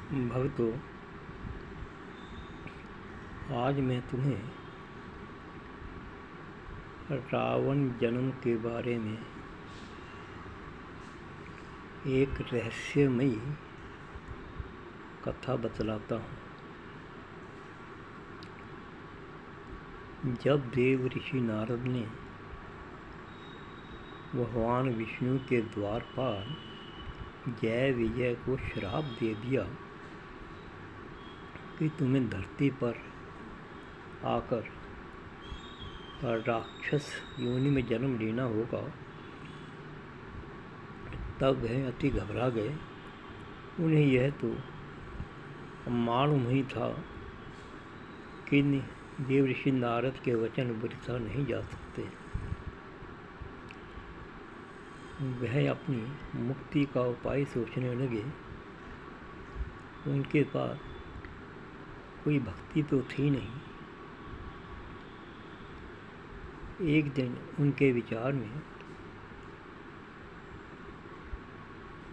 भक्तों, आज मैं तुम्हें रावण जन्म के बारे में एक रहस्यमयी कथा बतलाता हूँ। जब देव ऋषि नारद ने भगवान विष्णु के द्वारपाल जय विजय को श्राप दे दिया कि तुम्हें धरती पर आकर राक्षस योनि में जन्म लेना होगा, तब वह अति घबरा गए। उन्हें यह तो मालूम ही था कि देव ऋषि नारद के वचन वृथा नहीं जा सकते। वह अपनी मुक्ति का उपाय सोचने लगे। उनके पास कोई भक्ति तो थी नहीं। एक दिन उनके विचार में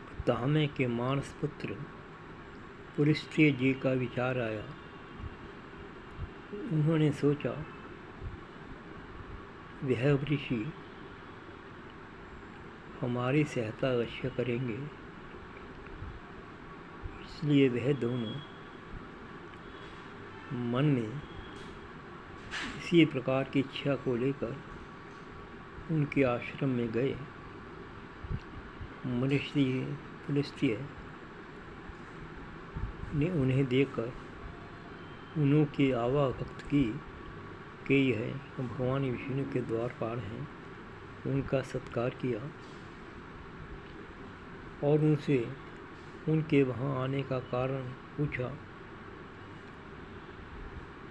पितामह के मानस पुत्र पुलस्त्य जी का विचार आया। उन्होंने सोचा, वह ऋषि हमारी सहायता अवश्य करेंगे, इसलिए वह दोनों मन में इसी प्रकार की इच्छा को लेकर उनके आश्रम में गए। पुलस्त्य ने उन्हें देखकर उनकी आवा भक्त की कि यह भगवान विष्णु के द्वारपाल हैं। उनका सत्कार किया और उनसे उनके वहाँ आने का कारण पूछा।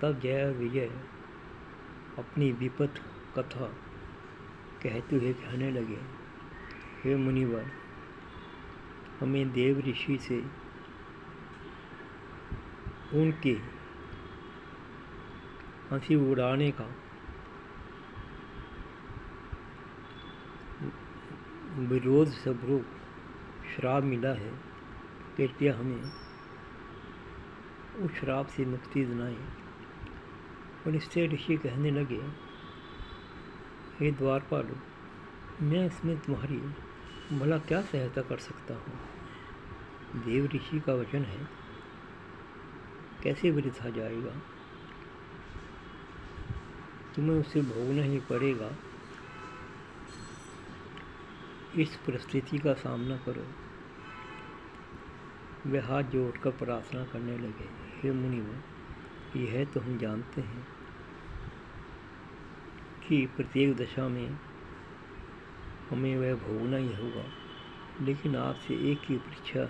तब जय विजय अपनी विपद कथा कहते हुए कहने लगे, हे मुनिवर, हमें देव ऋषि से उनके हंसी उड़ाने का विरोध स्वरूप श्राप मिला है। कृपया हमें उस श्राप से मुक्ति दिलाएं। पुलस्त्य ऋषि कहने लगे, हे द्वारपाल, मैं इसमें तुम्हारी भला क्या सहायता कर सकता हूँ? देव ऋषि का वचन है, कैसे वृथा जाएगा? तुम्हें उसे भोगना ही पड़ेगा। इस परिस्थिति का सामना करो। वे हाथ जोड़कर प्रार्थना करने लगे, हे मुनिवर, यह तो हम जानते हैं कि प्रत्येक दशा में हमें वह भोगना ही होगा, लेकिन आपसे एक ही परीक्षा,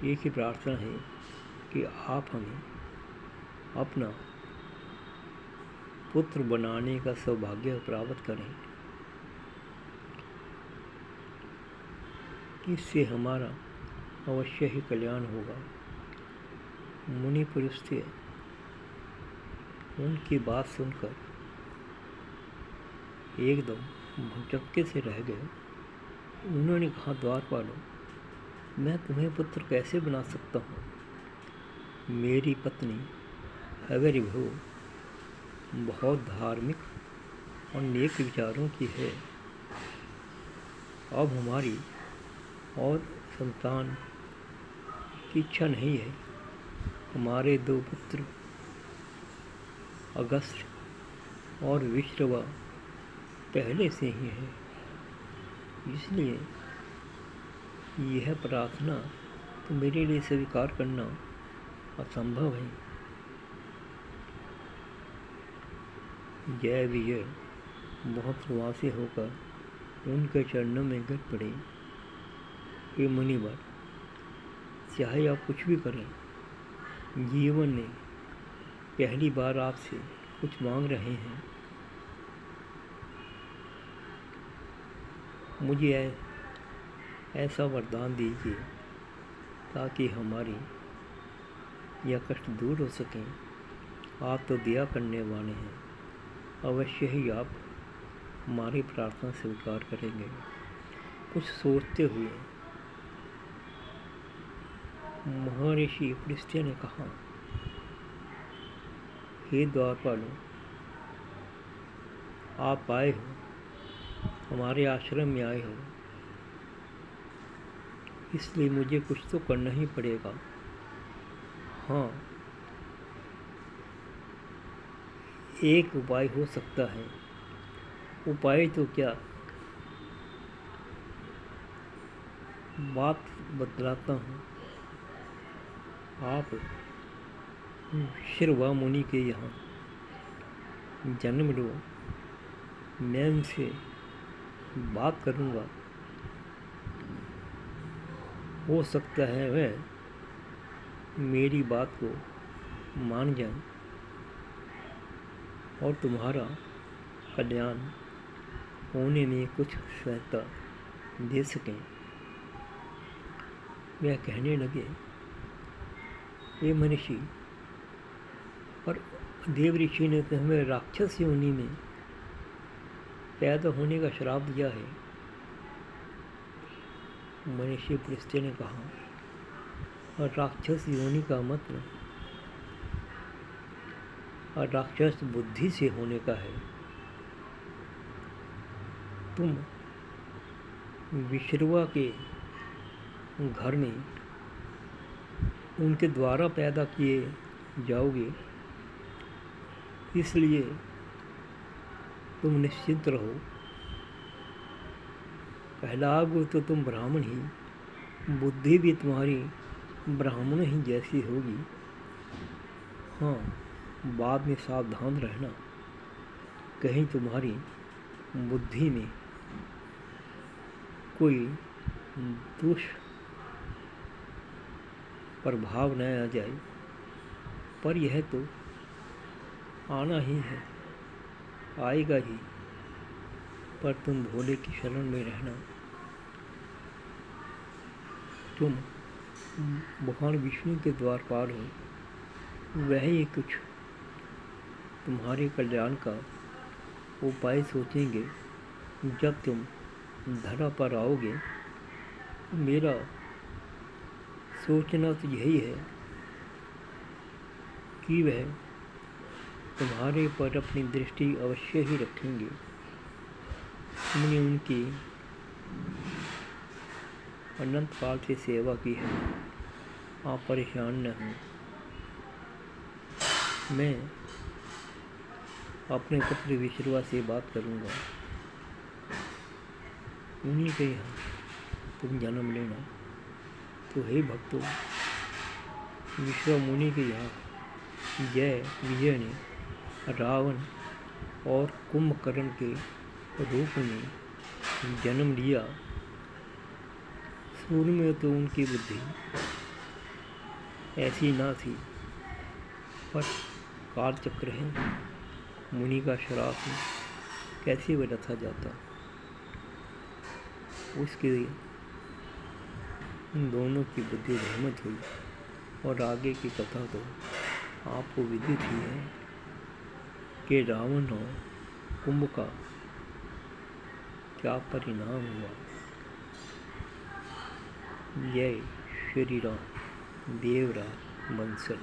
एक ही प्रार्थना है कि आप हमें अपना पुत्र बनाने का सौभाग्य प्राप्त करें। इससे हमारा अवश्य ही कल्याण होगा। मुनि पुलस्त्य उनकी बात सुनकर एकदम भौचक्के से रह गए। उन्होंने कहा, द्वारपालो, मैं तुम्हें पुत्र कैसे बना सकता हूँ? मेरी पत्नी हविर्भू बहुत धार्मिक और नेक विचारों की है। अब हमारी और संतान की इच्छा नहीं है। हमारे दो पुत्र अगस्त्य और विश्रवा पहले से ही हैं, इसलिए यह प्रार्थना तो मेरे लिए स्वीकार करना असंभव है। जय विजय बहुत उदासी होकर उनके चरणों में गिर पड़े। हे मुनिवर, चाहे आप कुछ भी करें, जीवन में पहली बार आपसे कुछ मांग रहे हैं। मुझे ऐसा वरदान दीजिए ताकि हमारी यह कष्ट दूर हो सकें। आप तो दया करने वाले हैं, अवश्य ही आप हमारी प्रार्थना स्वीकार करेंगे। कुछ सोचते हुए महर्षि पृष्ठ ने कहा, हे द्वारपालों, आप आए हो, हमारे आश्रम में आए हो, इसलिए मुझे कुछ तो करना ही पड़ेगा। हाँ, एक उपाय हो सकता है। उपाय तो क्या, बात बतलाता हूँ। आप श्रवा मुनि के यहाँ जन्म लो, मैं उनसे बात करूँगा, हो सकता है वह मेरी बात को मान जाए और तुम्हारा कल्याण होने में कुछ सहायता दे सकें। वह कहने लगे, हे मनीषी, पर देव ऋषि ने तो हमें राक्षस योनि में पैदा होने का श्राप दिया है। मनीषी पृष्ठ ने कहा, और राक्षस योनि का मतलब और राक्षस बुद्धि से होने का है। तुम विश्रवा के घर में उनके द्वारा पैदा किए जाओगे, इसलिए तुम निश्चिंत रहो। कहलाओगे तो तुम ब्राह्मण ही, बुद्धि भी तुम्हारी ब्राह्मण ही जैसी होगी। हाँ, बाद में सावधान रहना, कहीं तुम्हारी बुद्धि में कोई दुष्प्रभाव न आ जाए, पर यह तो आना ही है, आएगा ही, पर तुम भोले की शरण में रहना। तुम भगवान विष्णु के द्वारपाल हो, वह ही कुछ तुम्हारे कल्याण का उपाय सोचेंगे। जब तुम धरा पर आओगे, मेरा सोचना तो यही है कि वह तुम्हारे पर अपनी दृष्टि अवश्य ही रखेंगे। तुमने उनकी अनंत काल से सेवा की है, आप परेशान न हो। मैं अपने पुत्र विश्रवा से बात करूँगा, उन्हीं के यहाँ तुम जन्म लेना। तो हे भक्तों, विश्रवा मुनि के यहाँ जय विजय ने रावण और कुंभकर्ण के रूप में जन्म लिया। शुरू में तो उनकी बुद्धि ऐसी ना थी, पर कालचक्र है, मुनि का श्राप है, कैसे वह रथा जाता। उसके उन दोनों की बुद्धि भ्रमित हुई, और आगे की कथा तो आपको विदित ही है कि रावण और कुंभ का क्या परिणाम हुआ। जय श्री राम, देवराज बंसल।